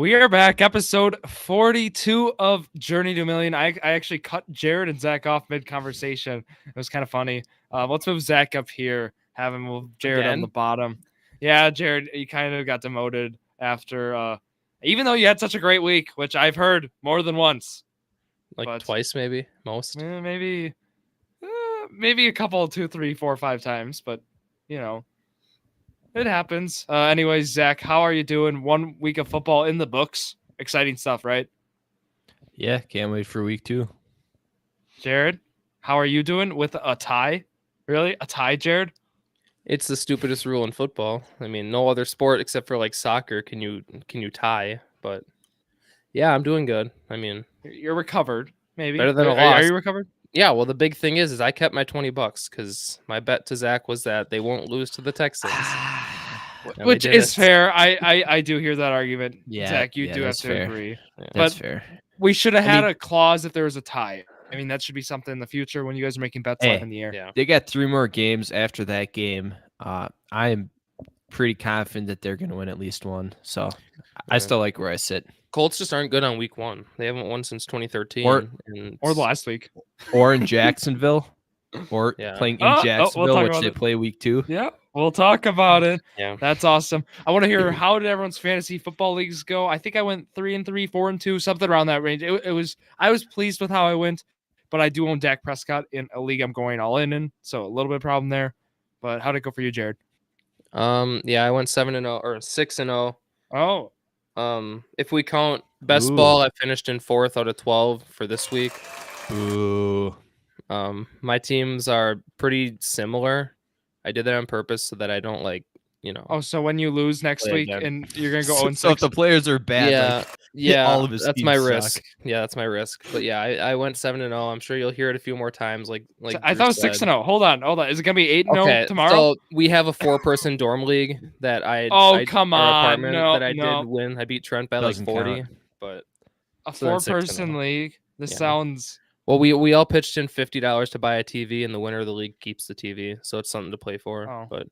We are back, episode 42 of Journey to a Million. I actually cut Jared and Zach off mid-conversation. It was kind of funny. Let's move Zach up here, have him move Jared on the bottom. Yeah, Jared, you kind of got demoted after, even though you had such a great week, which I've heard more than once. Like twice, maybe, most. Maybe a couple, 2, 3, 4, 5 times, but, you know. It happens. Anyways, Zach, how are you doing? 1 week of football in the books. Exciting stuff, right? Yeah, can't wait for week 2. Jared, how are you doing with a tie? Really? A tie, Jared? It's the stupidest rule in football. I mean, no other sport except for like soccer can you tie, but yeah, I'm doing good. I mean, you're recovered, maybe. Better than a loss. Are you recovered? Yeah, well, the big thing is I kept my $20 because my bet to Zach was that they won't lose to the Texans. Which is fair. I do hear that argument. Yeah, Zach, you do have to agree. Yeah, that's fair. We should have had a clause if there was a tie. I mean, that should be something in the future when you guys are making bets live in the air. Yeah. They got 3 more games after that game. I am pretty confident that they're going to win at least one. So I still like where I sit. Colts just aren't good on week 1. They haven't won since 2013. Or the last week. Or in Jacksonville. Or playing in Jacksonville, which they play week 2. Yeah, we'll talk about it. Yeah, that's awesome. I want to hear how did everyone's fantasy football leagues go. I think I went 3-3, 4-2, something around that range. I was pleased with how I went, but I do own Dak Prescott in a league I'm going all in, so a little bit of problem there. But how'd it go for you, Jared? Yeah, I went 7-0 or 6-0. Oh. If we count best ball, I finished in 4th out of 12 for this week. Ooh. My teams are pretty similar. I did that on purpose so that I don't Oh, so when you lose next week and you're gonna go 0-6. So if the players are bad, all of his that's my suck. risk. Yeah, that's my risk. But yeah, I went 7-0. I'm sure you'll hear it a few more times. Like so I thought it was 6-0. Hold on. Is it gonna be 8-0 tomorrow? So we have a 4-person dorm league that come on. No, that I did win. I beat Trent by like 40. Count. But a 4-person league. This sounds. Well, we all pitched in $50 to buy a TV, and the winner of the league keeps the TV. So it's something to play for. Oh. But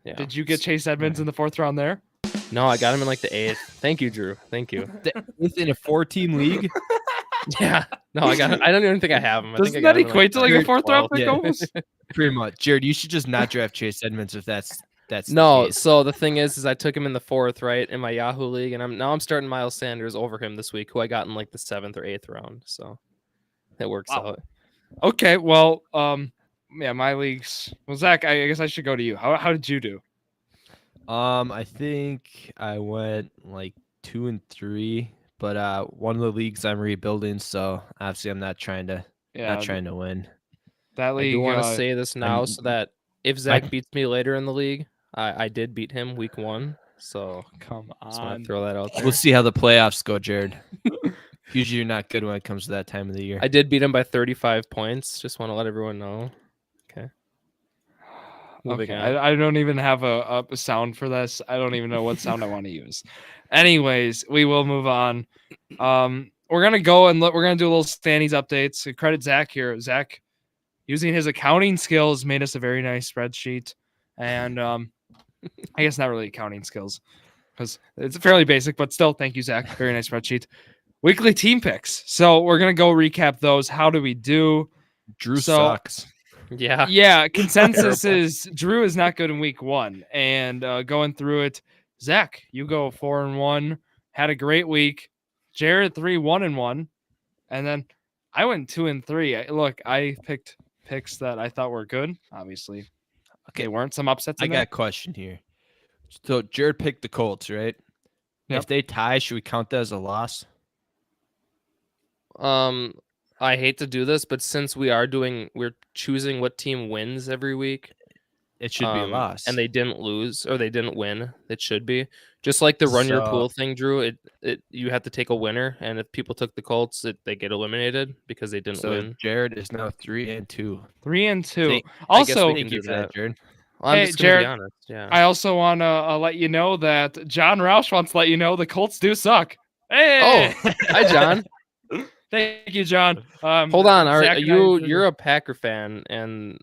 yeah. Did you get Chase Edmonds in the 4th round there? No, I got him in like the 8th. Thank you, Drew. Thank you. Within a 4-team league? Yeah. No, I don't even think I have him. Doesn't that equate to like a 4th round pick almost? Pretty much. Jared, you should just not draft Chase Edmonds if that's no. So the thing is I took him in the 4th, right, in my Yahoo league, and I'm starting Miles Sanders over him this week, who I got in like the 7th or 8th round. So it works out. Okay, well, yeah, my leagues. Well, Zach, I guess I should go to you. How did you do? I think I went like 2-3, but one of the leagues I'm rebuilding, so obviously I'm not trying to win. That league. I do want to say this now so that if Zach beats me later in the league, I did beat him week 1. So come on, just want to throw that out there. We'll see how the playoffs go, Jared. Usually you're not good when it comes to that time of the year. I did beat him by 35 points. Just want to let everyone know. Okay. Okay. I don't even have a sound for this. I don't even know what sound I want to use. Anyways, we will move on. We're gonna go and we're gonna do a little standings updates. Credit Zach here. Zach, using his accounting skills, made us a very nice spreadsheet, and I guess not really accounting skills because it's fairly basic, but still, thank you, Zach. Very nice spreadsheet. Weekly team picks. So we're gonna go recap those. How do we do? Drew sucks. Yeah. Consensus is Drew is not good in week 1, and going through it, Zach, you go 4-1, had a great week. Jared 3-1-1, and then I went 2-3. Look, I picked picks that I thought were good. Obviously, okay, weren't some upsets. I got a question here. So Jared picked the Colts, right? Yep. If they tie, should we count that as a loss? I hate to do this, but since we're choosing what team wins every week, it should be a loss. And they didn't lose or they didn't win, it should be. Just like the run your pool thing, Drew. You have to take a winner, and if people took the Colts, they get eliminated because they didn't win. Jared is now 3-2. 3-2. Also, thank you for that, Jared. Well, I'm just Jared, be honest. Yeah. I also want to let you know that John Roush wants to let you know the Colts do suck. Hey! Oh, hi, John. Thank you, John. Hold on. You're a Packer fan, and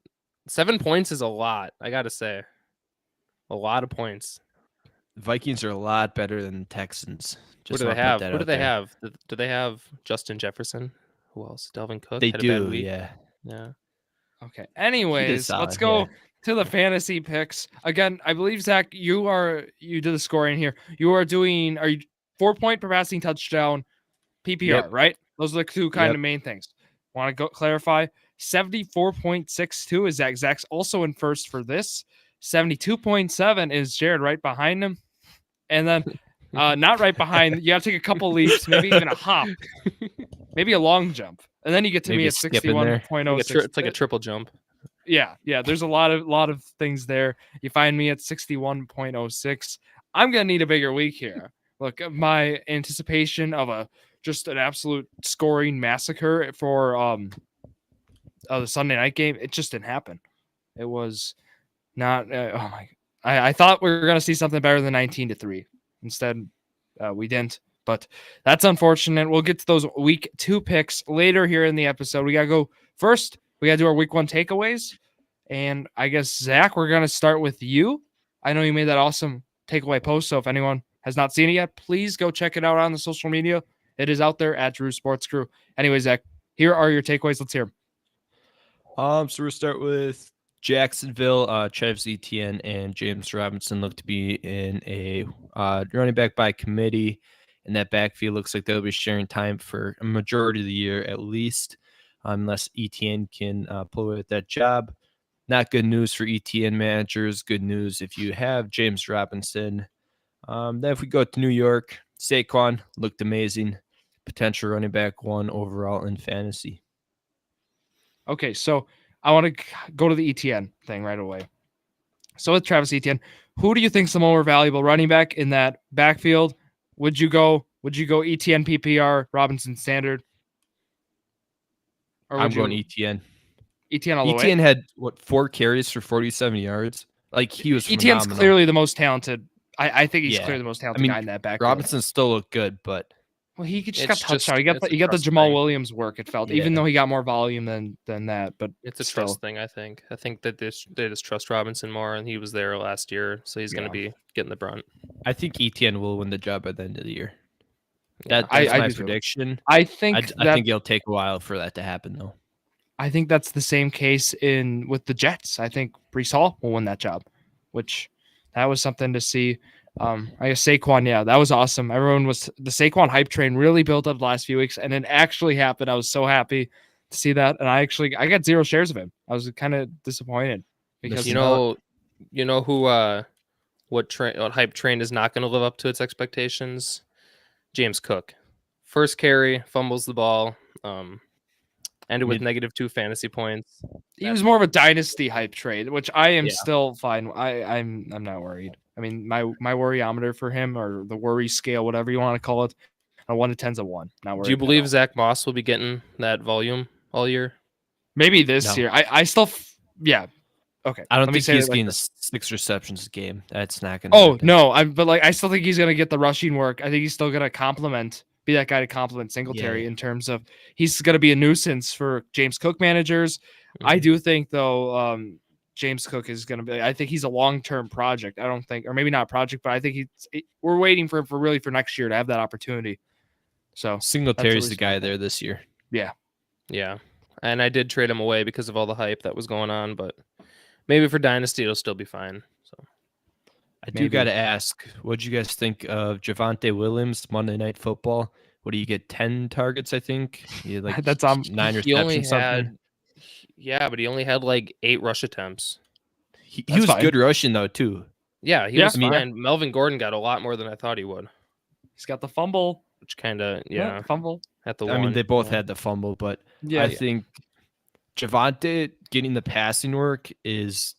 7 points is a lot. I got to say. A lot of points. Vikings are a lot better than the Texans. What Just do they want to put have? that What do out they there. have? Do they have Justin Jefferson? Who else? Delvin Cook They had a bad do, week. yeah. Yeah. Okay. He did Anyways, let's solid, go yeah. to the fantasy picks. Again, I believe Zach, you did the scoring here. Are you 4-point per passing touchdown PPR, Yep. right? Those are the two kind of main things. Want to go clarify? 74.62 is Zach. Zach's also in first for this. 72.7 is Jared right behind him. And then not right behind. You have to take a couple leaps, maybe even a hop, maybe a long jump. And then you get to Maybe me a at skip in there. 61.06. It's like a triple jump. Yeah. There's a lot of things there. You find me at 61.06. I'm gonna need a bigger week here. Look, my anticipation of just an absolute scoring massacre for the Sunday night game, it just didn't happen. It was not. Oh my! I thought we were gonna see something better than 19-3. Instead, we didn't. But that's unfortunate. We'll get to those week 2 picks later here in the episode. We gotta go first. We gotta do our week 1 takeaways. And I guess, Zach, we're going to start with you. I know you made that awesome takeaway post. So if anyone has not seen it yet, please go check it out on the social media. It is out there at Drew Sports Crew. Anyway, Zach, here are your takeaways. Let's hear them. So we'll start with Jacksonville. Travis Etienne and James Robinson look to be in a running back by committee. And that backfield looks like they'll be sharing time for a majority of the year at least, unless Etienne can pull away with that job. Not good news for ETN managers. Good news if you have James Robinson. Then if we go to New York, Saquon looked amazing. Potential running back 1 overall in fantasy. Okay, so I want to go to the ETN thing right away. So with Travis Etienne, who do you think is the more valuable running back in that backfield? Would you go ETN PPR, Robinson standard? Or I'm going ETN. ETN all the way. ETN had 4 carries for 47 yards. Like he was ETN's phenomenal. clearly the most talented. I think he's clearly the most talented guy in that backfield. Robinson still looked good, but he just got touchdown. He got the Jamal Williams work. It felt, even though he got more volume than that. But it's a trust thing. I think that they just trust Robinson more, and he was there last year, so he's going to be getting the brunt. I think ETN will win the job by the end of the year. Yeah. That's my prediction. I think it'll take a while for that to happen, though. I think that's the same case with the Jets. I think Breece Hall will win that job, which that was something to see. I guess Saquon, yeah, that was awesome. The Saquon hype train really built up the last few weeks, and it actually happened. I was so happy to see that, and I got 0 shares of him. I was kind of disappointed because you know who what hype train is not going to live up to its expectations? James Cook, first carry, fumbles the ball. Ended with -2 fantasy points. He was more of a dynasty hype trade, which I am still fine. I'm not worried. I mean, my worryometer for him, or the worry scale, whatever you want to call it, a 1 to 10's a 1. Not worried. Do you believe Zach Moss will be getting that volume all year? Maybe this year. I still, yeah. Okay. I don't think he's getting 6 receptions a game. That's not going to happen. No. I still think he's going to get the rushing work. I think he's still going to be that guy to complement Singletary in terms of he's going to be a nuisance for James Cook managers. Mm-hmm. I do think, though, James Cook is going to be, I think he's a long-term project. I don't think, or maybe not a project, but I think we're waiting for next year to have that opportunity. So Singletary's the guy there this year. Yeah. Yeah. And I did trade him away because of all the hype that was going on, but maybe for Dynasty, it'll still be fine. So I do got to ask, what did you guys think of Javonte Williams Monday Night Football? What do you get? 10 targets, I think. That's 9 receptions. But he only had 8 rush attempts. He was fine. Good rushing though too. Yeah, he was fine. Melvin Gordon got a lot more than I thought he would. He's got the fumble, which kind of fumble at the. I mean, they both had the fumble, but I think Javonte getting the passing work is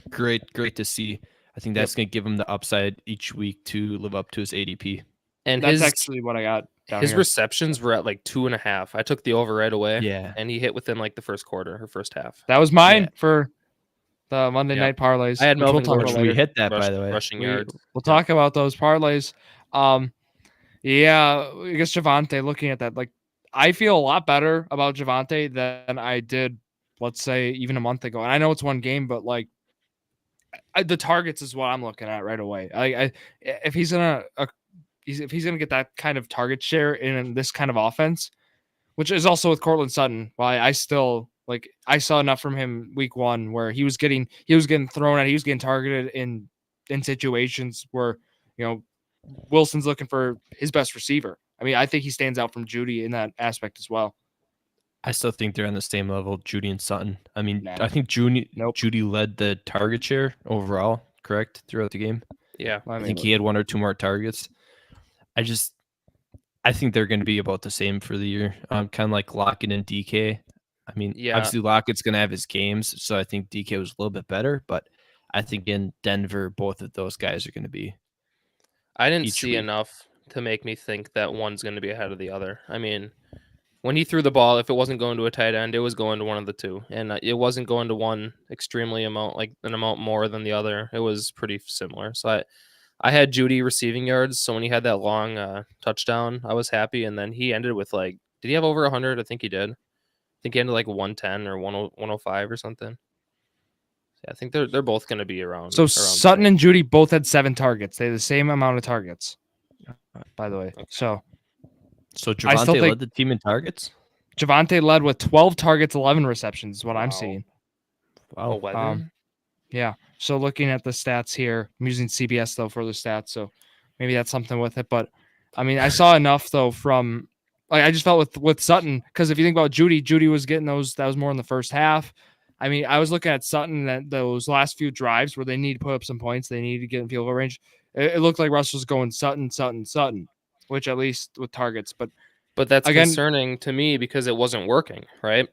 great to see. I think that's going to give him the upside each week to live up to his ADP. And that's actually what I got. His receptions were at 2.5. I took the over right away. Yeah. And he hit within the first quarter or first half. That was mine for the Monday night parlays. I had Melvin Gordon. We hit that, by the way. Rushing yards. We'll talk about those parlays. I guess Javonte, looking at that, I feel a lot better about Javonte than I did, let's say, even a month ago. And I know it's one game, but the targets is what I'm looking at right away. If he's gonna get that kind of target share in this kind of offense, which is also with Cortland Sutton. Why I still I saw enough from him week 1 where he was getting thrown at, he was getting targeted in situations where Wilson's looking for his best receiver. I mean, I think he stands out from Judy in that aspect as well. I still think they're on the same level, Judy and Sutton. I mean, Nah. I think Judy led the target share overall, correct, throughout the game. Yeah. I think he had 1 or 2 more targets. I think they're going to be about the same for the year. Kind of like Lockett and DK. I mean, obviously Lockett's going to have his games, so I think DK was a little bit better, but I think in Denver, both of those guys are going to be. I didn't see enough to make me think that one's going to be ahead of the other. I mean, when he threw the ball, if it wasn't going to a tight end, it was going to one of the two, and it wasn't going to one extremely an amount more than the other. It was pretty similar. So I had Judy receiving yards, so when he had that long touchdown, I was happy. And then he ended with did he have over 100? I think he did. I think he ended 110 or 105 or something. Yeah, I think they're both going to be around. So Sutton and Judy both had 7 targets. They had the same amount of targets, by the way. Okay. So Javonte led the team in targets? Javonte led with 12 targets, 11 receptions is what I'm seeing. Wow. Yeah. So looking at the stats here, I'm using CBS though for the stats, so maybe that's something with it. But I mean, I saw enough though from I just felt with Sutton, because if you think about Judy was getting those. That was more in the first half. I mean, I was looking at Sutton at those last few drives where they need to put up some points, they need to get in field goal range. It looked like Russ was going Sutton, which at least with targets. But that's concerning to me because it wasn't working, right?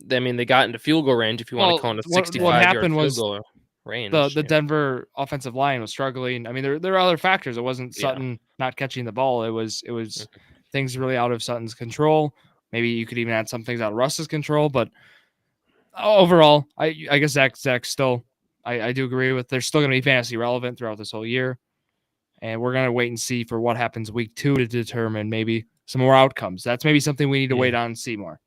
I mean, they got into field goal range if you want to count a 65-yard field goal range. The Denver offensive line was struggling. I mean, there are other factors. It wasn't Sutton not catching the ball. It was things really out of Sutton's control. Maybe you could even add some things out of Russ's control. But overall, I guess Zach still, I do agree with, they're still going to be fantasy relevant throughout this whole year. And we're going to wait and see for what happens week 2 to determine maybe some more outcomes. That's maybe something we need to wait on and see more.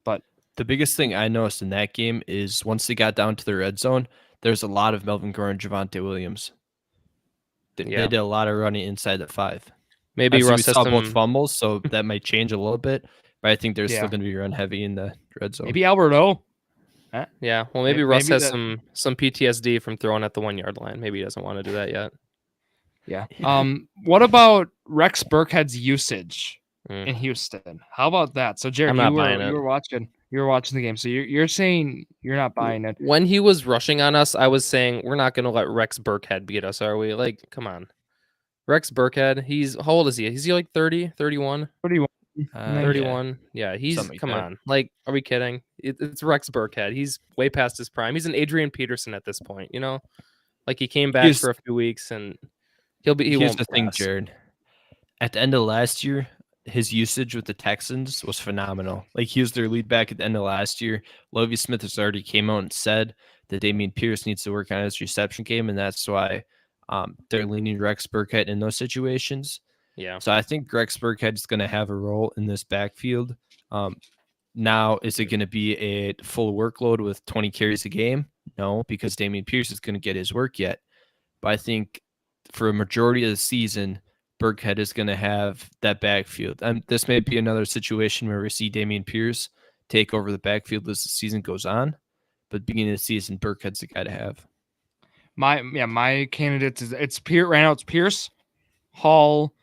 But the biggest thing I noticed in that game is once they got down to the red zone, there's a lot of Melvin Gordon, Javonte Williams. They did a lot of running inside the 5. Maybe Russ saw both fumbles, so that might change a little bit. But I think there's still going to be run heavy in the red zone. Maybe Alberto. Yeah, well, maybe Russ has some PTSD from throwing at the 1-yard line. Maybe he doesn't want to do that yet. Yeah. What about Rex Burkhead's usage in Houston? How about that? So, Jared, you were watching the game. So you're saying you're not buying it. When he was rushing on us, I was saying we're not going to let Rex Burkhead beat us, are we? Come on. Rex Burkhead, how old is he? Is he 30, 31? 31. 31. Yeah, he's on. Are we kidding? It's Rex Burkhead. He's way past his prime. He's an Adrian Peterson at this point, he came back for a few weeks and here's the thing, Jared. At the end of last year, his usage with the Texans was phenomenal. He was their lead back at the end of last year. Lovie Smith has already came out and said that Damian Pierce needs to work on his reception game, and that's why they're leaning Rex Burkhead in those situations. Yeah. So I think Rex Burkhead is going to have a role in this backfield. Now, is it going to be a full workload with 20 carries a game? No, because Damian Pierce is going to get his work yet. But I think for a majority of the season, Burkhead is going to have that backfield. This may be another situation where we see Damian Pierce take over the backfield as the season goes on. But beginning of the season, Burkhead's the guy to have. My candidates it's Pierce. Right now it's Pierce, Hall,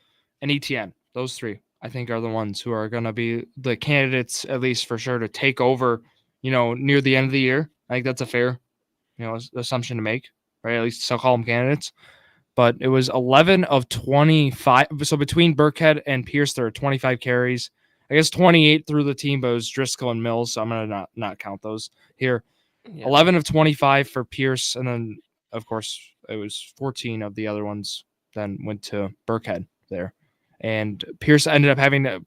and ETN. Those 3, I think, are the ones who are going to be the candidates, at least for sure, to take over, near the end of the year. I think that's a fair, assumption to make, right? At least so call them candidates. But it was 11 of 25. So between Burkhead and Pierce, there are 25 carries. I guess 28 through the team, but it was Driscoll and Mills, so I'm going to not count those here. Yeah. 11 of 25 for Pierce, and then, of course, it was 14 of the other ones then went to Burkhead there. And Pierce ended up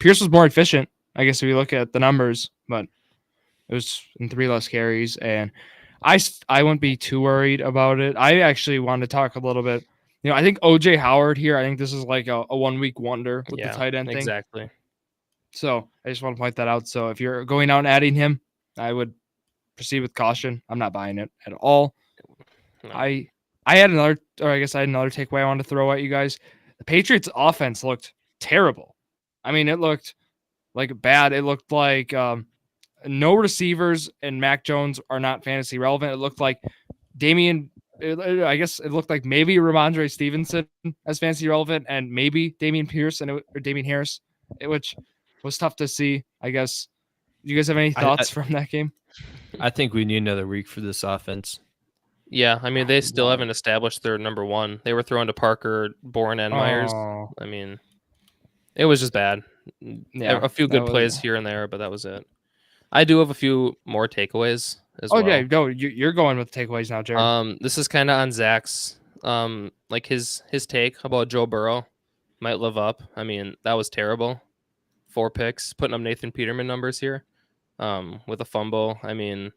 Pierce was more efficient, I guess, if you look at the numbers, but it was in 3 less carries. And I wouldn't be too worried about it. I actually wanted to talk a little bit. I think OJ Howard here, I think this is like a 1-week wonder with the tight end thing. Exactly. So I just want to point that out. So if you're going out and adding him, I would proceed with caution. I'm not buying it at all. No. I had another, or I guess I had another takeaway I wanted to throw at you guys. The Patriots' offense looked terrible. I mean, it looked like bad. It looked like no receivers and Mac Jones are not fantasy relevant. It looked like I guess it looked like maybe Ramondre Stevenson as fantasy relevant and maybe Damian Pierce or Damian Harris, which was tough to see, I guess. Do you guys have any thoughts from that game? I think we need another week for this offense. Yeah, I mean, they still haven't established their number one. They were throwing to Parker, Bourne, and Myers. Oh. I mean, it was just bad. Yeah, a few good plays here and there, but that was it. I do have a few more takeaways as well. Oh yeah, no, you're going with takeaways now, Jared. This is kind of on Zach's, like his take about Joe Burrow might live up. I mean, that was terrible. 4 picks, putting up Nathan Peterman numbers here, with a fumble. I mean,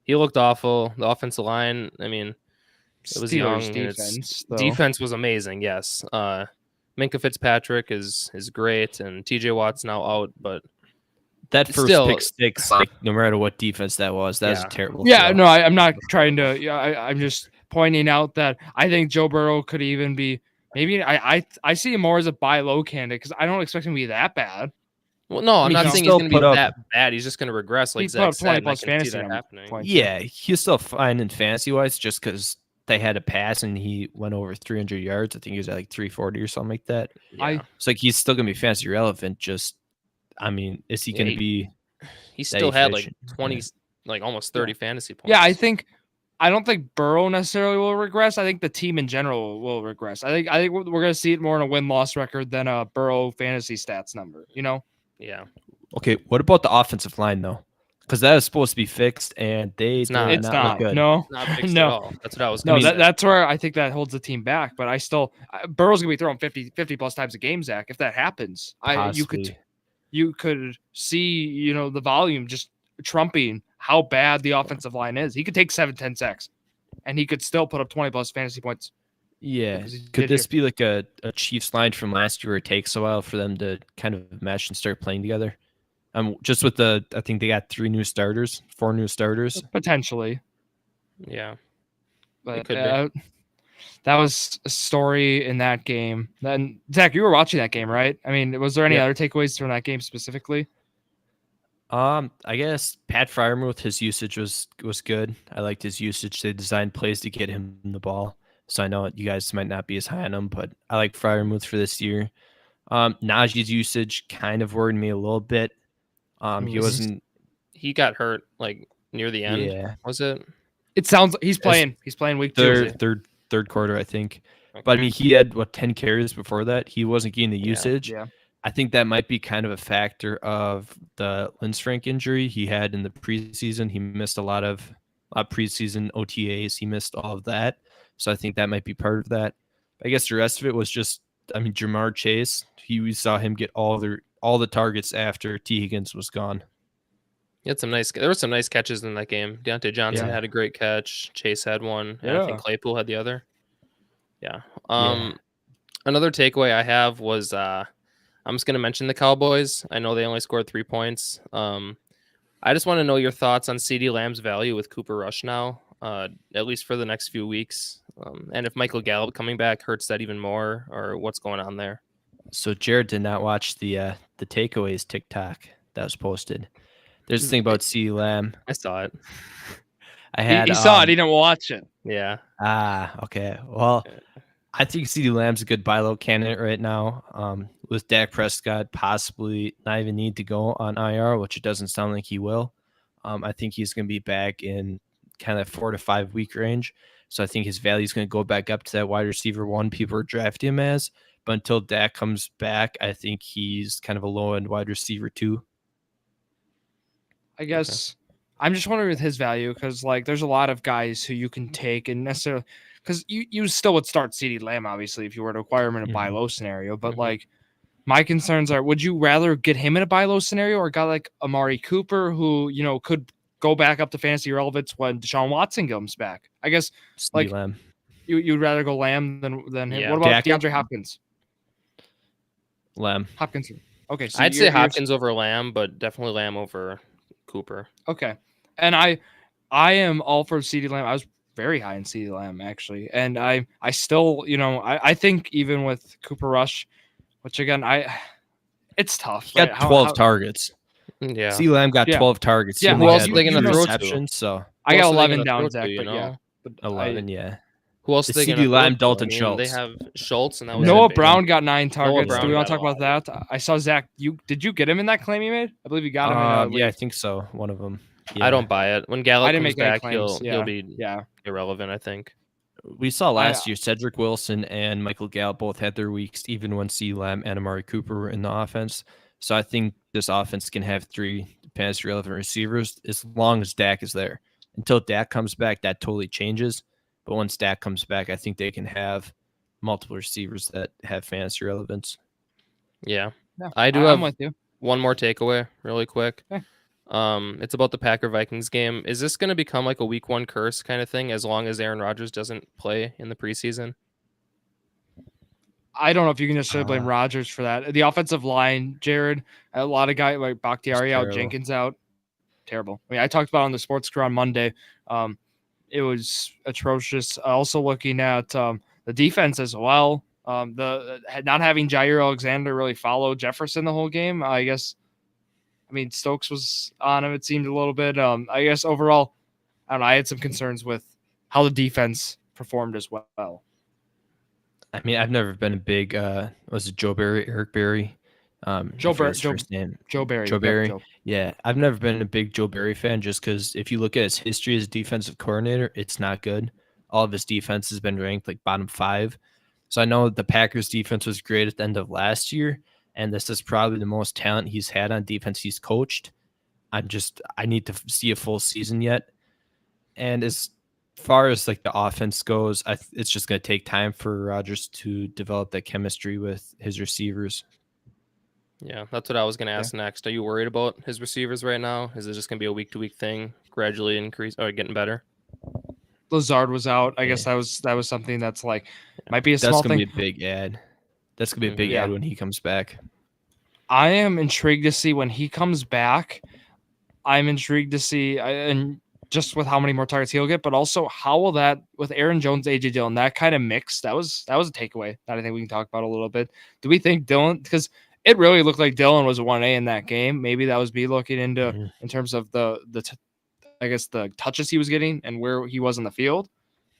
he looked awful. The offensive line, I mean, it was young. Defense was amazing. Yes. Minkah Fitzpatrick is great, and TJ Watt's now out, but that first pick six, like no matter what defense that was a terrible. Yeah, throw. no, I'm not trying to. Yeah, I'm just pointing out that I think Joe Burrow could even be maybe. I see him more as a buy low candidate because I don't expect him to be that bad. Well, no, I'm not saying he's going to be that bad. He's just going to regress, like Zack said. 20+ fantasy happening. Yeah, he's still fine in fantasy wise, just because they had a pass and he went over 300 yards. I think he was at like 340 or something like that. Yeah. It's like he's still going to be fantasy relevant. Just, I mean, is he going to be? He still had like 20, like almost 30 fantasy points. Yeah, I don't think Burrow necessarily will regress. I think the team in general will regress. I think we're going to see it more in a win-loss record than a Burrow fantasy stats number. You know? Yeah. Okay, what about the offensive line though? Because that is supposed to be fixed, and it's not good. No, not fixed no. at all. That's what I was. No, that's where I think that holds the team back. But I still, Burrow's gonna be throwing 50 plus times a game, Zach. If that happens, you could see the volume just trumping how bad the offensive line is. He could take 7-10 sacks, and he could still put up 20 plus fantasy points. Yeah. Could this be like a Chiefs line from last year where it takes a while for them to kind of mesh and start playing together? Just with I think they got 4 new starters. Potentially. Yeah. But it could be. That was a story in that game. Then Zach, you were watching that game, right? I mean, was there any other takeaways from that game specifically? I guess Pat Freiermuth, his usage was good. I liked his usage. They designed plays to get him the ball. So I know you guys might not be as high on him, but I like Freiermuth for this year. Najee's usage kind of worried me a little bit. He got hurt like near the end. Yeah. Was it? It sounds he's playing week 2. Third quarter, I think. Okay. But I mean, he had 10 carries before that. He wasn't getting the usage. Yeah. I think that might be kind of a factor of the Linsfrank injury he had in the preseason. He missed a lot of preseason OTAs. He missed all of that. So I think that might be part of that. I guess the rest of it was just, I mean, Jamar Chase. We saw him get all the targets after T. Higgins was gone. There were some nice catches in that game. Deontay Johnson had a great catch. Chase had one. And I think Claypool had the other. Yeah. Another takeaway I have was I'm just going to mention the Cowboys. I know they only scored 3 points. I just want to know your thoughts on CeeDee Lamb's value with Cooper Rush now, at least for the next few weeks. And if Michael Gallup coming back hurts that even more, or what's going on there. So Jared did not watch the takeaways TikTok that was posted. There's the thing about CeeDee Lamb. I saw it. He saw it. He didn't watch it. Yeah. Okay. Well, I think CeeDee Lamb's a good buy low candidate right now. With Dak Prescott possibly not even need to go on IR, which it doesn't sound like he will. I think he's going to be back in kind of 4 to 5 week range. So I think his value is going to go back up to that wide receiver 1 people are drafting him as. But until Dak comes back, I think he's kind of a low end wide receiver 2. I guess I'm just wondering with his value because like there's a lot of guys who you can take and necessarily because you still would start CeeDee Lamb obviously if you were to acquire him in a buy low scenario. But like my concerns are, would you rather get him in a buy low scenario or a guy like Amari Cooper who could go back up to fantasy relevance when Deshaun Watson comes back? I guess like Lamb. You'd rather go Lamb than him. Yeah. What about DeAndre Hopkins? Lamb. Hopkins. Okay, so I'd say Hopkins over Lamb, but definitely Lamb over Cooper. Okay, and I am all for CeeDee Lamb. I was very high in CeeDee Lamb actually, and I still, I think even with Cooper Rush, which again it's tough. He got 12 targets. Yeah. CeeDee Lamb got Yeah. 12 targets. Yeah, He who only else had are they like gonna two throw to? receptions, so I Who got else are they 11 gonna down, throw Zach, to, but yeah, but 11, yeah. Who else are they It's gonna CeeDee throw Lamb, to? Dalton I mean, Schultz. they have Schultz, and that was Noah it, basically. Brown got 9 targets. Do Brown we want got to talk a lot about that? I saw Zach. Did you get him in that claim you made? I believe you got him in a league. Yeah, I think so. One of them. Yeah. I don't buy it. When I Gallup didn't comes make any back, claims. he'll be Yeah. irrelevant, I think. We saw last year Cedric Wilson and Michael Gallup both had their weeks, even when CeeDee Lamb and Amari Cooper were in the offense. So I think this offense can have 3 fantasy relevant receivers as long as Dak is there. Until Dak comes back, that totally changes. But once Dak comes back, I think they can have multiple receivers that have fantasy relevance. Yeah. Yeah, I do I'm have with you. one more takeaway really quick. Okay. It's about the Packer-Vikings game. Is this going to become like a week 1 curse kind of thing as long as Aaron Rodgers doesn't play in the preseason? I don't know if you can necessarily blame Rodgers for that. The offensive line, Jared, a lot of guys like Bakhtiari out, Jenkins out. Terrible. I mean, I talked about it on the Sports Crew on Monday. It was atrocious. Also looking at the defense as well. The not having Jair Alexander really follow Jefferson the whole game. I guess. I mean, Stokes was on him. It seemed a little bit. I guess overall, I don't know. I had some concerns with how the defense performed as well. I mean, I've never been a big was it Joe Barry, Eric Berry? Joe Barry, first name. Joe Barry. Joe Barry. Joe. Yeah, I've never been a big Joe Barry fan just because if you look at his history as a defensive coordinator, it's not good. All of his defense has been ranked like bottom 5. So I know the Packers defense was great at the end of last year, and this is probably the most talent he's had on defense he's coached. I need to see a full season yet. And as far as like the offense goes, it's just going to take time for Rodgers to develop that chemistry with his receivers. Yeah, that's what I was going to ask next. Are you worried about his receivers right now? Is it just going to be a week-to-week thing, gradually increase or getting better? Lazard was out. I guess that was something that's like might be a small thing. That's gonna be a big ad. That's gonna be a big ad when he comes back. I am intrigued to see when he comes back. I'm intrigued to see, and just with how many more targets he'll get, but also how will that with Aaron Jones, AJ Dillon, that kind of mix. That was a takeaway that I think we can talk about a little bit. Do we think Dillon, because it really looked like Dillon was a 1A in that game. Maybe that was me looking into in terms of the touches he was getting and where he was in the field.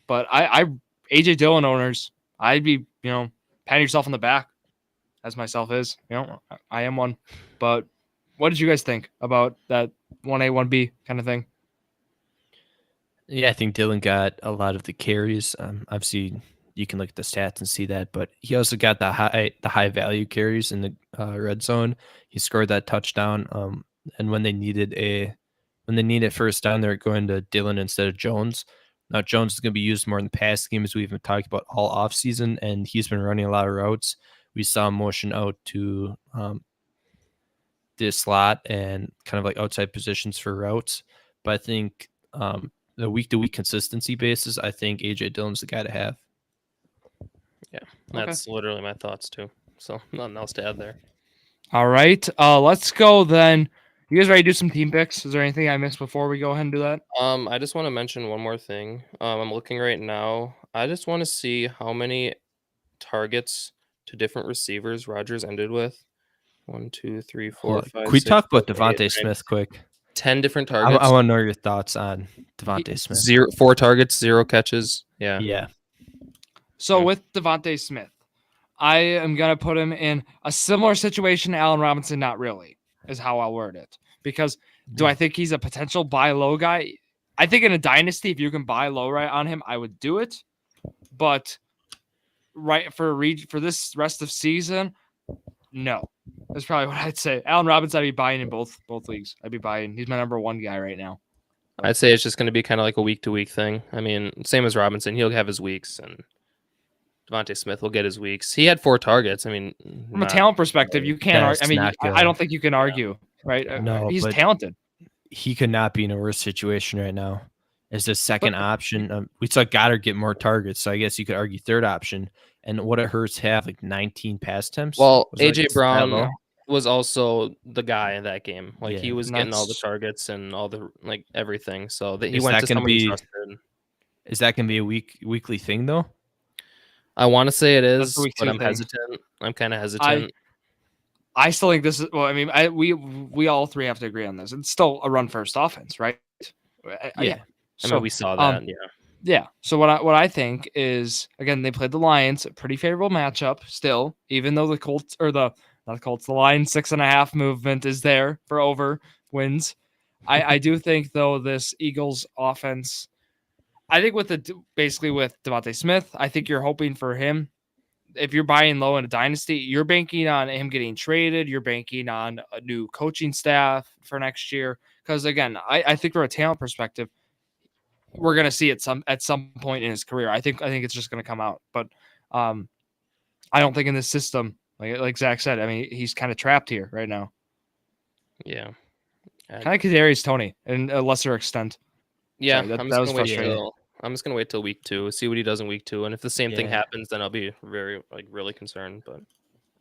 But I AJ Dillon owners, I'd be, patting yourself on the back, as myself is. I am one. But what did you guys think about that 1A, 1B kind of thing? Yeah, I think Dillon got a lot of the carries. Obviously, you can look at the stats and see that, but he also got the high value carries in the red zone. He scored that touchdown. And when they needed first down, they're going to Dillon instead of Jones. Now Jones is going to be used more in the pass game, as we've been talking about all offseason, and he's been running a lot of routes. We saw him motion out to the slot and kind of like outside positions for routes. But I think the week-to-week consistency basis, I think AJ Dillon's the guy to have. Yeah, that's literally my thoughts too. So nothing else to add there. All right, let's go then. You guys ready to do some team picks? Is there anything I missed before we go ahead and do that? I just want to mention one more thing. I'm looking right now. I just want to see how many targets to different receivers Rodgers ended with. 1, 2, 3, 4, 5. Can we talk about 7, Devontae 8, Smith quick? 10 different targets. I want to know your thoughts on Devontae Smith. 4 targets, 0 catches. Yeah. So with Devontae Smith, I am going to put him in a similar situation to Allen Robinson. Not really, is how I'll word it. Because do I think he's a potential buy low guy? I think in a dynasty, if you can buy low right on him, I would do it. But right for this rest of season, no. That's probably what I'd say. Allen Robinson, I'd be buying in both leagues. I'd be buying. He's my number 1 guy right now. I'd say it's just going to be kind of like a week-to-week thing. I mean, same as Robinson. He'll have his weeks, and Devontae Smith will get his weeks. He had 4 targets. I mean, from a talent perspective, you can't argue. I mean, I don't think you can argue, right? No, he's talented. He could not be in a worse situation right now as the second option. We saw Goddard get more targets, so I guess you could argue third option. And what it hurts to have like 19 pass attempts. Well, AJ Brown was also the guy in that game. Like he was getting all the targets and all the everything. So that he went to somebody trusted. Is that going to be a weekly thing though? I want to say it That's is, the week but 2 I'm thing. hesitant. I'm kind of hesitant. I still think this is well. I mean, we all three have to agree on this. It's still a run first offense, right? Yeah. I mean, we saw that. Yeah. Yeah. So what I think is, again, they played the Lions, a pretty favorable matchup still, even though the Colts or the not the Colts, the Lions 6.5 movement is there for over wins. I do think though this Eagles offense, I think with basically with Devontae Smith, I think you're hoping for him. If you're buying low in a dynasty, you're banking on him getting traded. You're banking on a new coaching staff for next year. Because again, I think from a talent perspective, we're gonna see it at some point in his career. I think it's just gonna come out. But I don't think in this system, like Zach said, I mean he's kind of trapped here right now. Yeah. Kind of Kadarius Toney in a lesser extent. Yeah, Sorry, I'm that just was gonna wait frustrating. till I'm just gonna wait till week 2, see what he does in week 2, and if the same thing happens, then I'll be very really concerned. But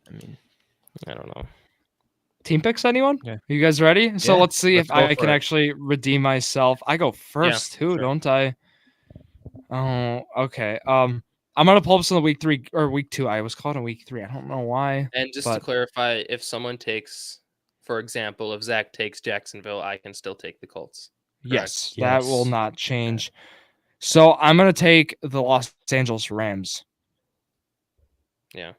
I mean, I don't know. Team picks, anyone? Yeah. You guys ready? So Yeah, let's see let's if go I for can it. actually redeem myself. I go first too, sure. don't I? Oh, okay. I'm gonna pull up some of the week 3 or week 2. I was called in week 3. I don't know why. And just to clarify, if someone takes, for example, if Zach takes Jacksonville, I can still take the Colts. Yes, Correct. that will Yes. not change. So I'm gonna take the Los Angeles Rams. Yeah.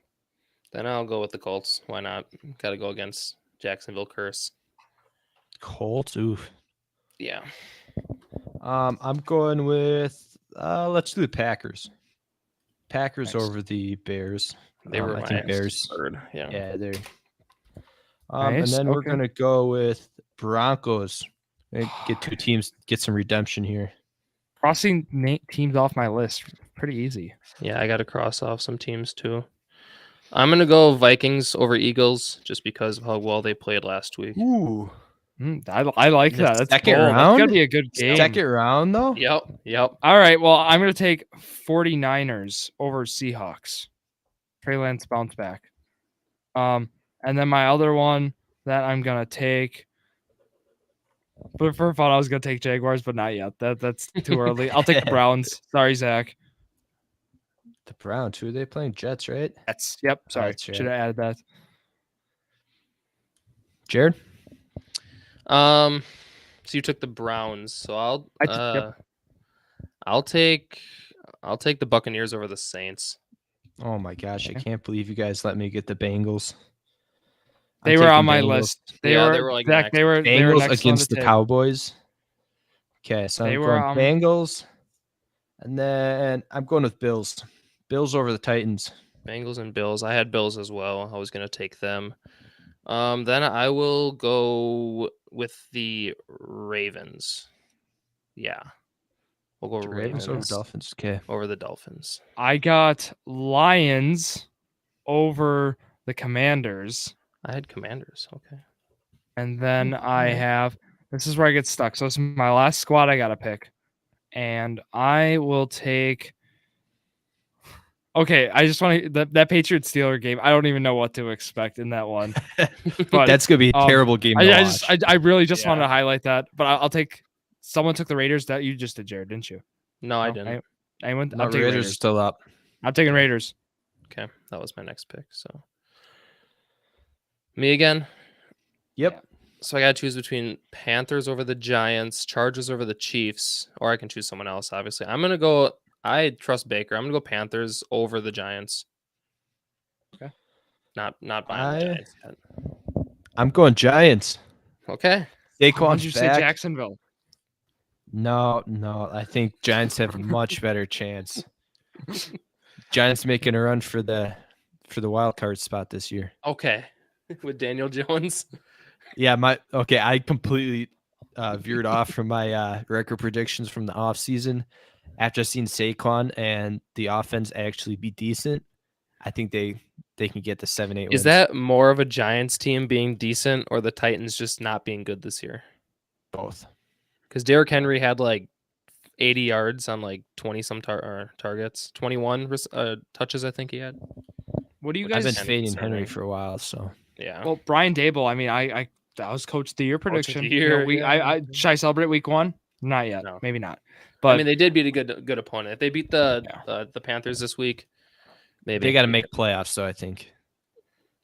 Then I'll go with the Colts. Why not? Got to go against Jacksonville curse. Colts. Oof. Yeah. I'm going with let's do the Packers. Packers Nice. over the Bears. They were I my think Bears. third. Yeah. Yeah, they're. And Nice, then we're okay. gonna go with Broncos. Get 2 teams, get some redemption here. Crossing teams off my list, pretty easy. Yeah, I got to cross off some teams too. I'm going to go Vikings over Eagles just because of how well they played last week. Ooh, I like The that. That's second bold. That's round? gonna be a good game. second round though. Yep. All right. Well, I'm gonna take 49ers over Seahawks. Trey Lance bounce back. And then my other one that I'm gonna take. But for fun, I was gonna take Jaguars, but not yet. That's too early. I'll take the Browns. Sorry, Zach. The Browns. Who are they playing? Jets, right? Yep. Sorry. That's right. Should have added that. Jared. So you took the Browns. So I'll take the Buccaneers over the Saints. Oh my gosh, I Okay. can't believe you guys let me get the Bengals. They were on my list. They were like Zach. next. They were Bengals next against on the the Cowboys. Okay, so They I'm were, going Bengals, and then I'm going with Bills. Bills over the Titans. Bengals and Bills. I had Bills as well. I was going to take them. Then I will go with the Ravens. Yeah. We'll go Ravens over Ravens Dolphins. Okay. over the Dolphins. I got Lions over the Commanders. I had Commanders. Okay. And then I have this is where I get stuck. So it's my last squad I gotta pick. And I will take okay, I just want to that Patriots Steeler game. I don't even know what to expect in that one. But That's gonna be a terrible game. To watch. I really just wanted to highlight that. But I'll take someone took the Raiders. That you just did, Jared, didn't you? No, I didn't. I'm No, taking Raiders Raiders. are still up. I'm taking Raiders. Okay. That was my next pick. So me again. Yep. So I got to choose between Panthers over the Giants, Chargers over the Chiefs, or I can choose someone else, obviously. I'm going to go, I trust Baker. I'm going to go Panthers over the Giants. Okay. Not buying the Giants yet. I'm going Giants. Okay. Why did Saquon's you say back. Jacksonville? No. I think Giants have a much better chance. Giants making a run for the wild card spot this year. Okay. With Daniel Jones. Yeah, I completely veered off from my record predictions from the offseason. After seeing Saquon and the offense actually be decent, I think they can get the 7-8 wins. Is that more of a Giants team being decent or the Titans just not being good this year? both? Because Derrick Henry had like 80 yards on like 20-some targets. 21 touches, I think he had. What do you I've guys been fading concerning. Henry for a while, so Yeah. Well, Brian Dable, I mean, I that was coach of the year prediction. the year, should I celebrate week 1? Not yet. No. Maybe not. I But mean, they did beat a good opponent. If they beat the Panthers this week, maybe They got to make playoffs, though, I think.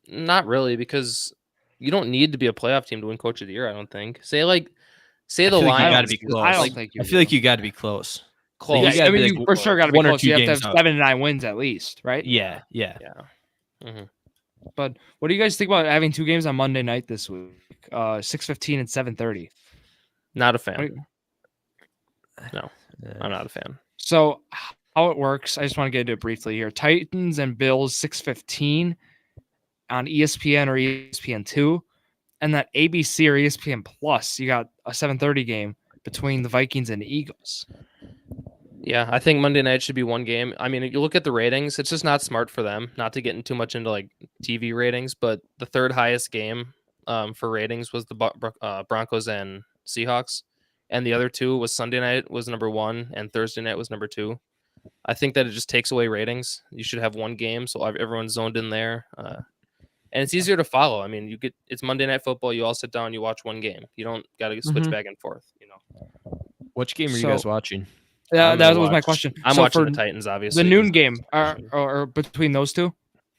Not really, because you don't need to be a playoff team to win Coach of the Year. I don't think. Say the I feel like you Lions. got to be close. I don't think I feel like you got to be close. Close. You yeah, gotta I mean, be you like for sure got to be 1 or close. 2 You have to have games up. 7 to 9 wins at least, right? Yeah. Mm-hmm. But what do you guys think about having 2 games on Monday night this week? 6:15 and 7:30. Not a fan. No, I'm not a fan. So how it works, I just want to get into it briefly here. Titans and Bills 6:15 on ESPN or ESPN2, and that ABC or ESPN Plus, you got a 7:30 game between the Vikings and the Eagles. Yeah, I think Monday night should be one game. I mean, you look at the ratings; it's just not smart for them. Not to get too much into like TV ratings, but the third highest game for ratings was the Broncos and Seahawks, and the other 2 was Sunday night was number 1 and Thursday night was number 2. I think that it just takes away ratings. You should have one game so everyone's zoned in there, and it's easier to follow. I mean, it's Monday Night Football. You all sit down, you watch one game. You don't got to switch back and forth. Which game are you guys watching? Yeah, that was my question. I'm So watching for the Titans, obviously. the noon game, or between those 2.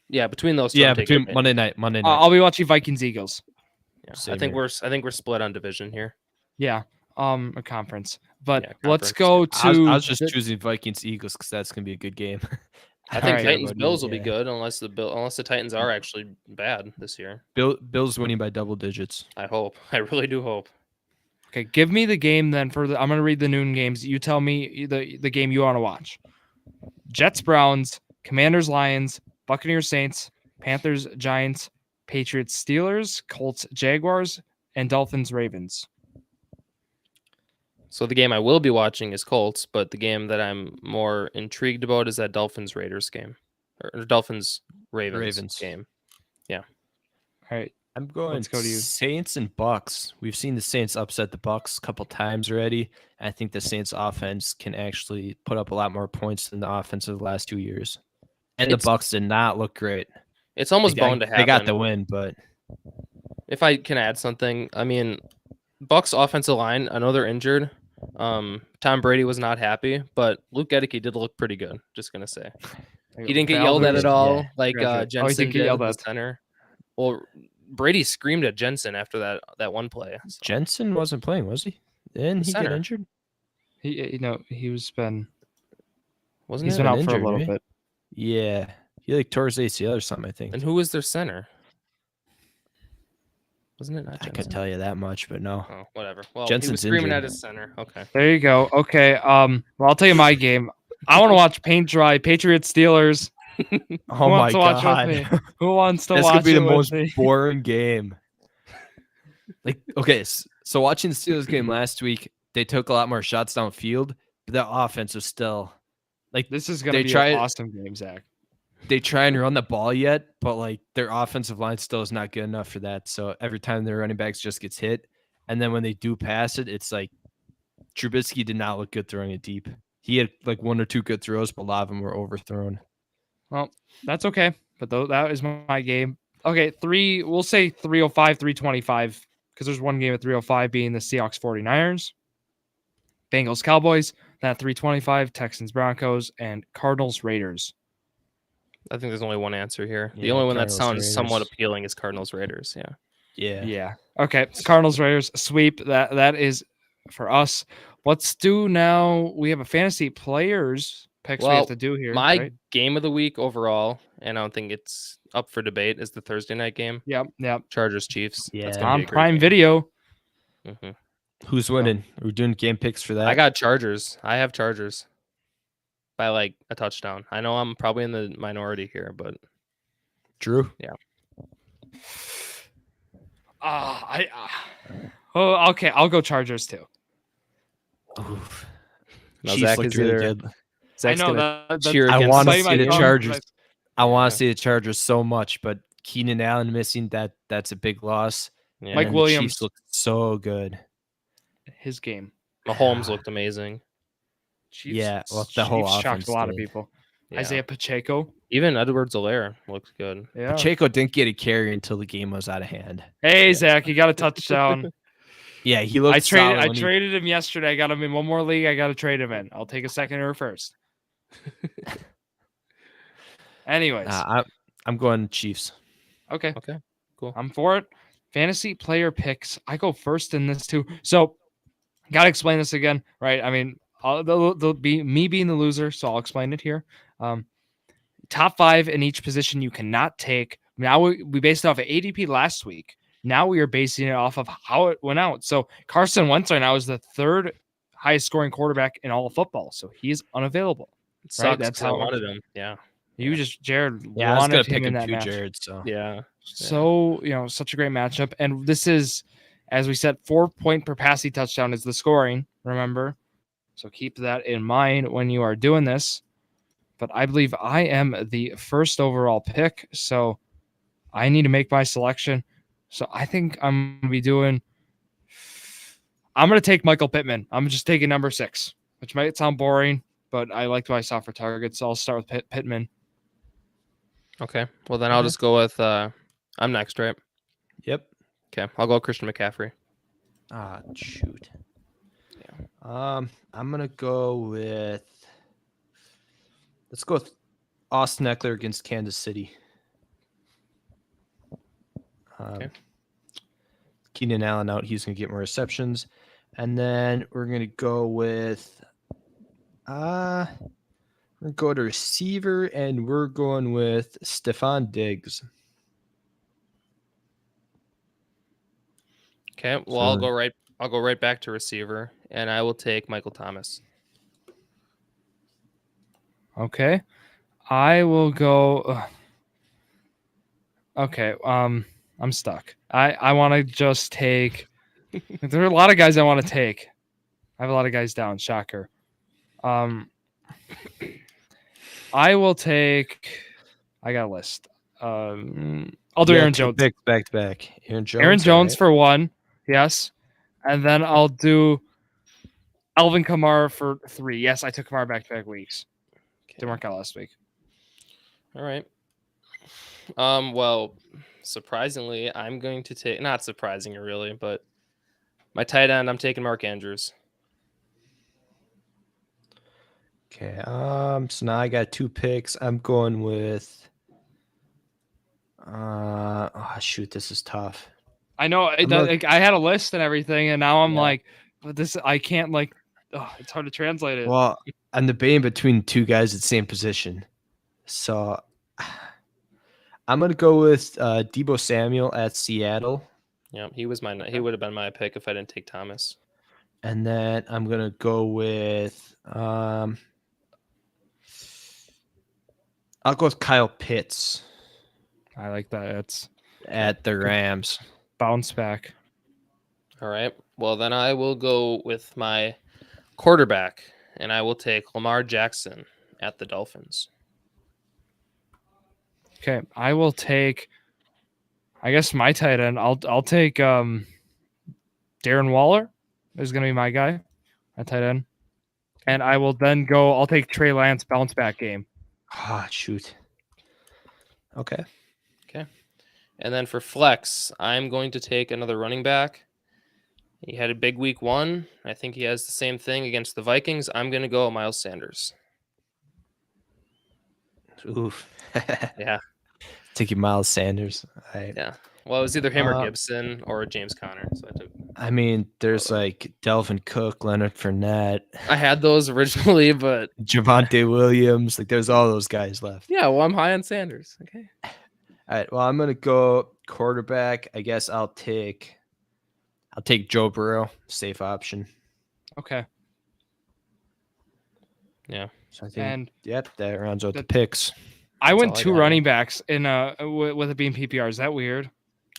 Yeah, between those 2. Yeah, I'm taking between Monday night. I'll be watching Vikings Eagles. Yeah, Same I think here. we're split on division here. Yeah, a conference. But Yeah, let's conference, go to. I was just choosing Vikings Eagles because that's gonna be a good game. I think Alright. Titans Bills will be Yeah. good unless the Titans are actually bad this year. Bills winning by double digits. I hope. I really do hope. Okay, give me the game then for the. I'm gonna read the noon games. You tell me the game you want to watch. Jets Browns, Commanders Lions, Buccaneers Saints, Panthers Giants, Patriots Steelers, Colts Jaguars, and Dolphins Ravens. So the game I will be watching is Colts, but the game that I'm more intrigued about is that Dolphins Raiders game, or Dolphins Ravens game. All right. I'm going Let's go to you. Saints and Bucks. We've seen the Saints upset the Bucks a couple times already. I think the Saints offense can actually put up a lot more points than the offense of the last 2 years. And the Bucks did not look great. It's almost bound to happen. They got the win, but If I can add something, I mean, Bucks offensive line, I know they're injured. Tom Brady was not happy, but Luke Gedeke did look pretty good. Just gonna say he didn't get yelled at at all, like Jensen did get did yelled at at. the center. Well, Brady screamed at Jensen after that one play. So. Jensen wasn't playing, was he? Didn't he get Center. injured? He's been Wasn't it? been out for a injured, little right? bit. Yeah. He like tore his ACL or something, I think. And who was their center? Wasn't it not I Jensen? couldn't tell you that much, but no. Oh, whatever. Well, he Jensen's was screaming injured. at his center. Okay. There you go. Okay. Well, I'll tell you my game. I want to watch paint dry. Patriots Steelers. Oh wants my to watch god. with me? Who wants to That's watch gonna be it the with most me? boring game. Like, okay, so watching the Steelers game last week, they took a lot more shots downfield, but the offense was still like This is gonna They be tried- an awesome game, Zach. they try and run the ball yet, but like their offensive line still is not good enough for that. So every time their running backs just gets hit, and then when they do pass it, it's like Trubisky did not look good throwing it deep. He had like 1 or 2 good throws, but a lot of them were overthrown. Well, that's okay. But that is my game. Okay, we'll say 305, 325, because there's one game at 305 being the Seahawks 49ers, Bengals Cowboys, that 325, Texans Broncos, and Cardinals Raiders. I think there's only one answer here. The Yeah, only one that Cardinals, sounds somewhat Raiders. appealing is Cardinals Raiders. Yeah. Yeah. Yeah. Okay. Cardinals Raiders sweep. That is for us. Let's do now. We have a fantasy players picks we Well, have to do here. My right? game of the week overall, and I don't think it's up for debate, is the Thursday night game. Yep. Chargers Chiefs. Yeah. That's gonna On be a great Prime game. Video. Mhm. Who's winning? Are we doing game picks for that? I got Chargers. I have Chargers by like a touchdown. I know I'm probably in the minority here, but Drew. Oh, okay. I'll go Chargers too. Oof. now Chiefs Zach looked is really either good. Zach's I know gonna that. cheer I against want to Play see my the guns, Chargers. I want Yeah. to see the Chargers so much, but Keenan Allen missing that's a big loss. Yeah. Mike And Williams. The Chiefs look so good. His game. Mahomes looked amazing. Chiefs, Yeah, well, the whole Chiefs shocked offense a lot of did. people. Yeah. Isaiah Pacheco. Even Edwards-Helaire looked good. Yeah. Pacheco didn't get a carry until the game was out of hand. Hey, Zach, you got a touchdown. Yeah, he looked solid. I traded him yesterday. I got him in one more league. I got to trade him in. I'll take a second or a first. Anyways, I'm going Chiefs. okay, Cool. I'm for it. Fantasy player picks. I go first in this too. So, gotta explain this again, right? I mean, they'll be me being the loser, so I'll explain it here. Top 5 in each position you cannot take. Now we based it off of ADP last week. Now we are basing it off of how it went out. So Carson Wentz right now is the 3rd highest scoring quarterback in all of football. So he's unavailable. It sucks. Right? That's how I wanted him. Yeah. Jared Yeah, I was wanted gonna pick him in him that too, match. Jared. So Yeah. So, such a great matchup. And this is, as we said, 4-point per passing touchdown is the scoring, remember? So keep that in mind when you are doing this. But I believe I am the first overall pick. So I need to make my selection. So I think I'm going to take Michael Pittman. I'm just taking number 6, which might sound boring, but I liked what I saw for targets. So I'll start with Pittman. Okay. Well, then I'll just go with I'm next, right? Yep. Okay. I'll go Christian McCaffrey. Ah, shoot. Yeah. I'm gonna go with. Let's go with Austin Eckler against Kansas City. Okay. Keenan Allen out. He's gonna get more receptions, and then we're gonna go with. We're gonna go to receiver, and we're going with Stephon Diggs. Okay. Well, I'll go right back to receiver, and I will take Michael Thomas. Okay. I will go. Okay. I'm stuck. I want to just take. There are a lot of guys I want to take. I have a lot of guys down. Shocker. I will take. I got a list. I'll do Aaron Jones. Back to back. Aaron Jones for 1. Yes. And then I'll do Alvin Kamara for 3. Yes, I took Kamara back-to-back weeks. Didn't work out last week. All right. Well, surprisingly, I'm going to take, not surprising really, but my tight end, I'm taking Mark Andrews. Okay. So now I got 2 picks. I'm going with. Shoot, this is tough. I know. I had a list and everything, and now I'm like, but this I can't like. It's hard to translate it. Well, I'm debating between 2 guys at the same position, so I'm gonna go with Deebo Samuel at Seattle. Yeah, he would have been my pick if I didn't take Thomas. And then I'm gonna go with I'll go with Kyle Pitts. I like that. It's at the Rams. Bounce back. All right. Well, then I will go with my quarterback, and I will take Lamar Jackson at the Dolphins. Okay, I will take. I guess my tight end. I'll take Darren Waller is going to be my guy, my tight end, and I will then go. I'll take Trey Lance bounce back game. Shoot. Okay. And then for flex, I'm going to take another running back. He had a big week 1. I think he has the same thing against the Vikings. I'm going to go Miles Sanders. Oof. Yeah. Taking Miles Sanders. Yeah. Well, it was either him or Gibson or James Conner. So I mean, there's like Delvin Cook, Leonard Fournette. I had those originally, but Javonte Williams. Like, there's all those guys left. Yeah, well, I'm high on Sanders. Okay. All right. Well, I'm gonna go quarterback. I guess I'll take Joe Burrow, safe option. Okay. Yeah. So I think that rounds out the picks. I went 2 running backs in with it being PPR. Is that weird?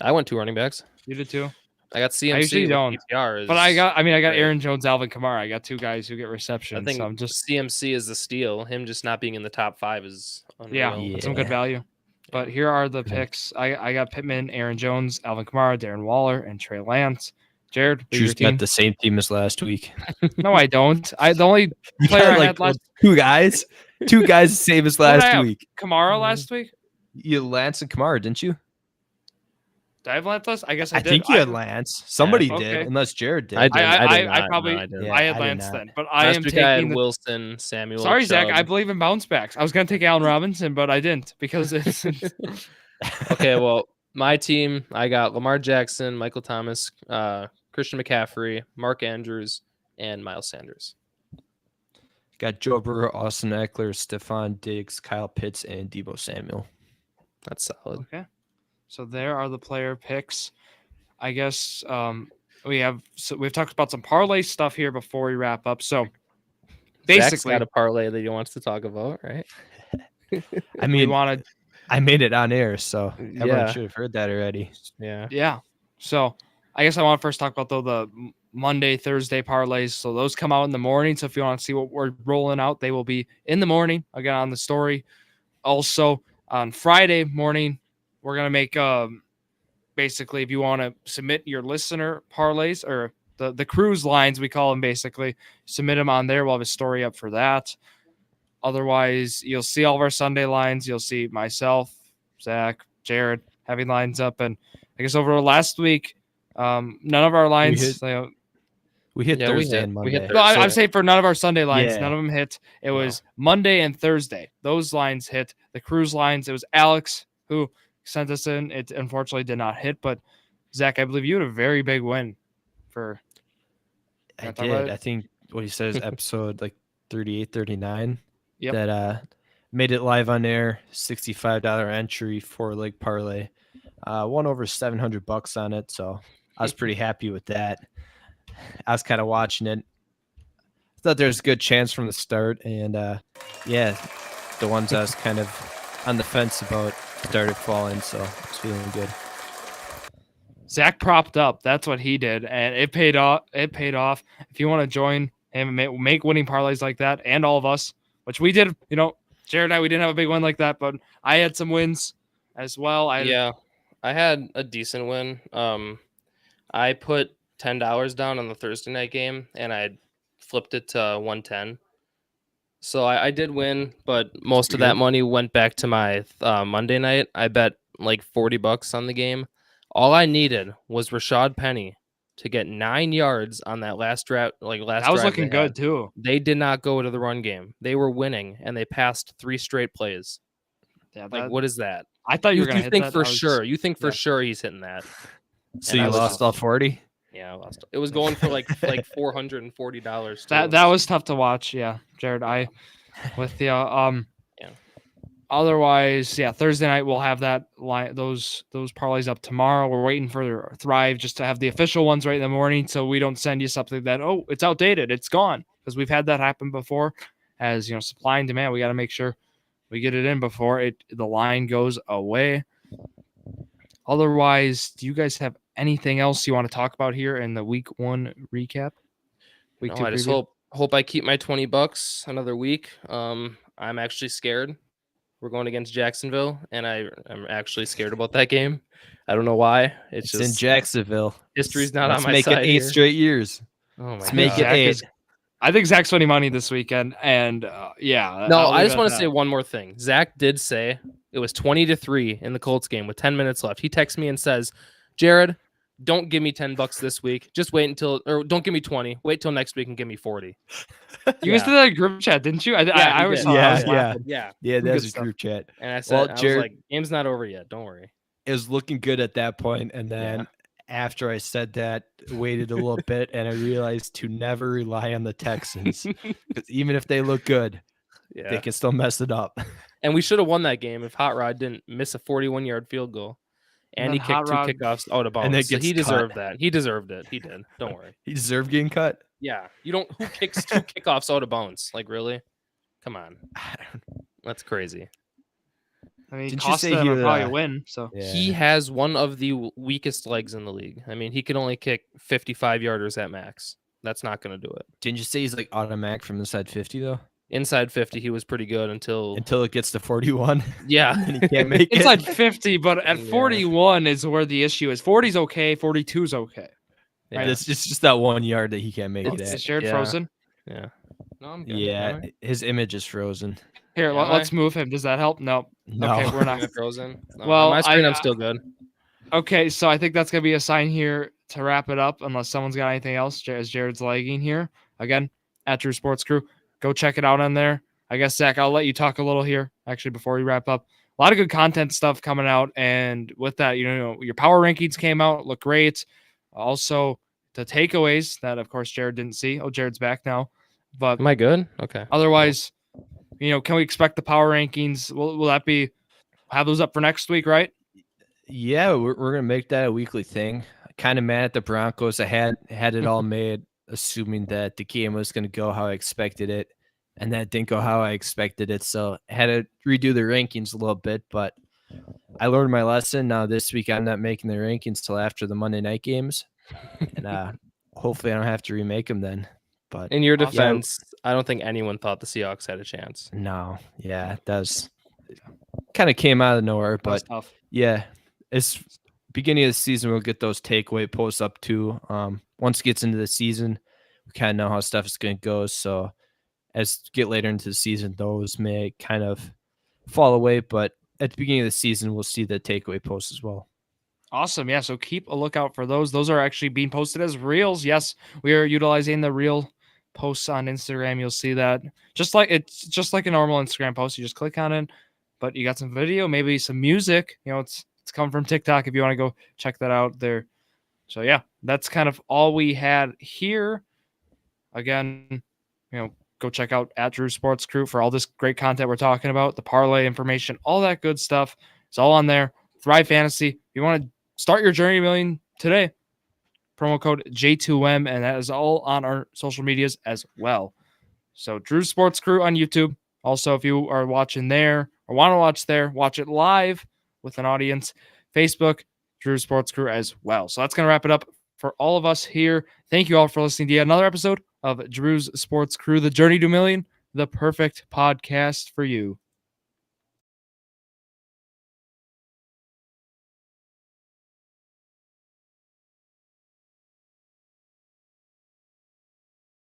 I went 2 running backs. You did too. I got CMC. I usually don't. PPR but I got Aaron Jones, Alvin Kamara. I got 2 guys who get reception. I think so I'm just CMC is the steal. Him just not being in the top 5 is unreal. Yeah, that's some good value. But here are the picks. I got Pittman, Aaron Jones, Alvin Kamara, Darren Waller, and Trey Lance. Jared, Drew's got the same team as last week. No, I don't. The only player I had last 2 guys. 2 guys the same as last week. Kamara last week? You Lance and Kamara, didn't you? Did I have Lance? I guess I I did. think you had Lance. Somebody okay. did, unless Jared did. I did. I not. probably No, I didn't. Yeah, I had I did Lance not. then, but I Last am week I had taking the. Wilson, Samuel. Sorry, Zach. Chubb. I believe in bounce backs. I was gonna take Allen Robinson, but I didn't because it's. Okay, well, my team, I got Lamar Jackson, Michael Thomas, Christian McCaffrey, Mark Andrews, and Miles Sanders. Got Joe Burrow, Austin Eckler, Stephon Diggs, Kyle Pitts, and Deebo Samuel. That's solid. Okay, so there are the player picks. I guess we've talked about some parlay stuff here before we wrap up. So Zach's basically, got a parlay that he wants to talk about, right? I we mean, wanted. I made it on air, so everyone Yeah. should have heard that already. Yeah. Yeah. So I guess I want to first talk about the Monday, Thursday parlays. So those come out in the morning. So if you want to see what we're rolling out, they will be in the morning again on the story. Also on Friday morning, we're gonna make basically if you want to submit your listener parlays or the cruise lines we call them basically, submit them on there. We'll have a story up for that. Otherwise, you'll see all of our Sunday lines. You'll see myself, Zach, Jared having lines up. And I guess over last week, none of our lines. We hit Yeah, Thursday and Monday. Thursday. No, I'm saying for none of our Sunday lines, Yeah. none of them hit. It was Monday and Thursday. Those lines hit. The cruise lines, it was Alex who sent us in. It unfortunately did not hit. But Zach, I believe you had a very big win for. I did. I think what he said is episode like 38, 39. Yep. That made it live on air. $65 entry, 4-leg parlay. Won over $700 on it, so I was pretty happy with that. I was kind of watching it. I thought there was a good chance from the start, and yeah, the ones I was kind of on the fence about started falling, so I was feeling good. Zach propped up. That's what he did, and it paid off. It paid off. If you want to join him and make winning parlays like that, and all of us, which we did, Jared and I, we didn't have a big win like that, but I had some wins as well. I had a decent win. I put $10 down on the Thursday night game, and I flipped it to 110. So I did win, but most of that money went back to my Monday night. I bet like $40 on the game. All I needed was Rashad Penny to get 9 yards on that last drive. That was looking good too. They did not go to the run game. They were winning, and they passed 3 straight plays. Yeah, what is that? I thought you were going to think for sure. You think for sure he's hitting that. So you lost all 40? Yeah, I lost. It was going for like $440. That was tough to watch. Yeah, Jared, with the Otherwise, yeah, Thursday night we'll have that those parlays up tomorrow. We're waiting for Thrive just to have the official ones right in the morning, so we don't send you something that it's outdated, it's gone, because we've had that happen before. As supply and demand, we got to make sure we get it in before the line goes away. Otherwise, do you guys have anything else you want to talk about here in the week 1 recap? I just hope I keep my $20 another week. I'm actually scared. We're going against Jacksonville, and I'm actually scared about that game. I don't know why. It's just in Jacksonville. History's not on my make side. It 8 straight years. Oh my Let's God. make it 8. I think Zach's winning money this weekend, and yeah. No, I just want to say one more thing. Zach did say it was 20-3 in the Colts game with 10 minutes left. He texts me and says, "Jared, don't give me $10 this week. Just wait or don't give me 20. Wait till next week and give me 40." You guys did that in group chat, didn't you? I was Yeah, that's a group chat. And I said, Jared, I was like, game's not over yet. Don't worry. It was looking good at that point, and then after I said that, waited a little bit, and I realized to never rely on the Texans, because even if they look good, they can still mess it up. And we should have won that game if Hot Rod didn't miss a 41-yard field goal. And he kicked 2 kickoffs out of bounds. And so he deserved that. He deserved it. He did. Don't worry. He deserved getting cut? Yeah. Who kicks 2 kickoffs out of bounds? Like, really? Come on. That's crazy. I mean, didn't you say he would probably win? So he has one of the weakest legs in the league. I mean, he can only kick 55-yarders at max. That's not going to do it. Didn't you say he's like automatic from inside 50 though? Inside 50, he was pretty good until it gets to 41. Yeah, and he can't make it. Inside 50, but at 41 is where the issue is. 40 is okay. 42 is okay. Right? It's just that 1 yard that he can't make it at. Is Jared frozen? Yeah. No, I'm good. Yeah, his image is frozen. Here, let's move him. Does that help? No. No. Okay, we're not frozen. No, well, on my screen, I'm still good. Okay, so I think that's gonna be a sign here to wrap it up, unless someone's got anything else. As Jared's lagging here again at Drew Sports Crew, go check it out on there. I guess Zach, I'll let you talk a little here actually before we wrap up. A lot of good content stuff coming out, and with that, your power rankings came out, look great. Also, the takeaways that, of course, Jared didn't see. Oh, Jared's back now, but Am I good? Okay. otherwise, can we expect the power rankings? Will that be have those up for next week, right? Yeah, we're gonna make that a weekly thing. Kind of mad at the Broncos. I had it all made, assuming that the game was gonna go how I expected it, and that didn't go how I expected it. So I had to redo the rankings a little bit, but I learned my lesson. Now this week I'm not making the rankings till after the Monday night games, and hopefully I don't have to remake them then. But In your defense, I don't think anyone thought the Seahawks had a chance. no, yeah, it does. Kind of came out of nowhere, but Tough. yeah, it's beginning of the season. We'll get those takeaway posts up too. Once it gets into the season, we kind of know how stuff is going to go. So as we get later into the season, those may kind of fall away. But at the beginning of the season, we'll see the takeaway posts as well. Awesome. Yeah. So keep a lookout for those. Those are actually being posted as reels. Yes, we are utilizing the reel posts on Instagram. You'll see that it's just like a normal Instagram post. You just click on it, but you got some video, maybe some music. It's coming from TikTok if you want to go check that out there. So yeah, that's kind of all we had here. Again, go check out at Drew Sports Crew for all this great content we're talking about, the parlay information, all that good stuff. It's all on there. Thrive Fantasy. If you want to start your journey million today, promo code J2M, and that is all on our social medias as well. So Drew Sports Crew on YouTube. Also, if you are watching there or want to watch there, watch it live with an audience. Facebook, Drew Sports Crew as well. So that's going to wrap it up for all of us here. Thank you all for listening to yet another episode of Drew's Sports Crew, the Journey to Million, the perfect podcast for you.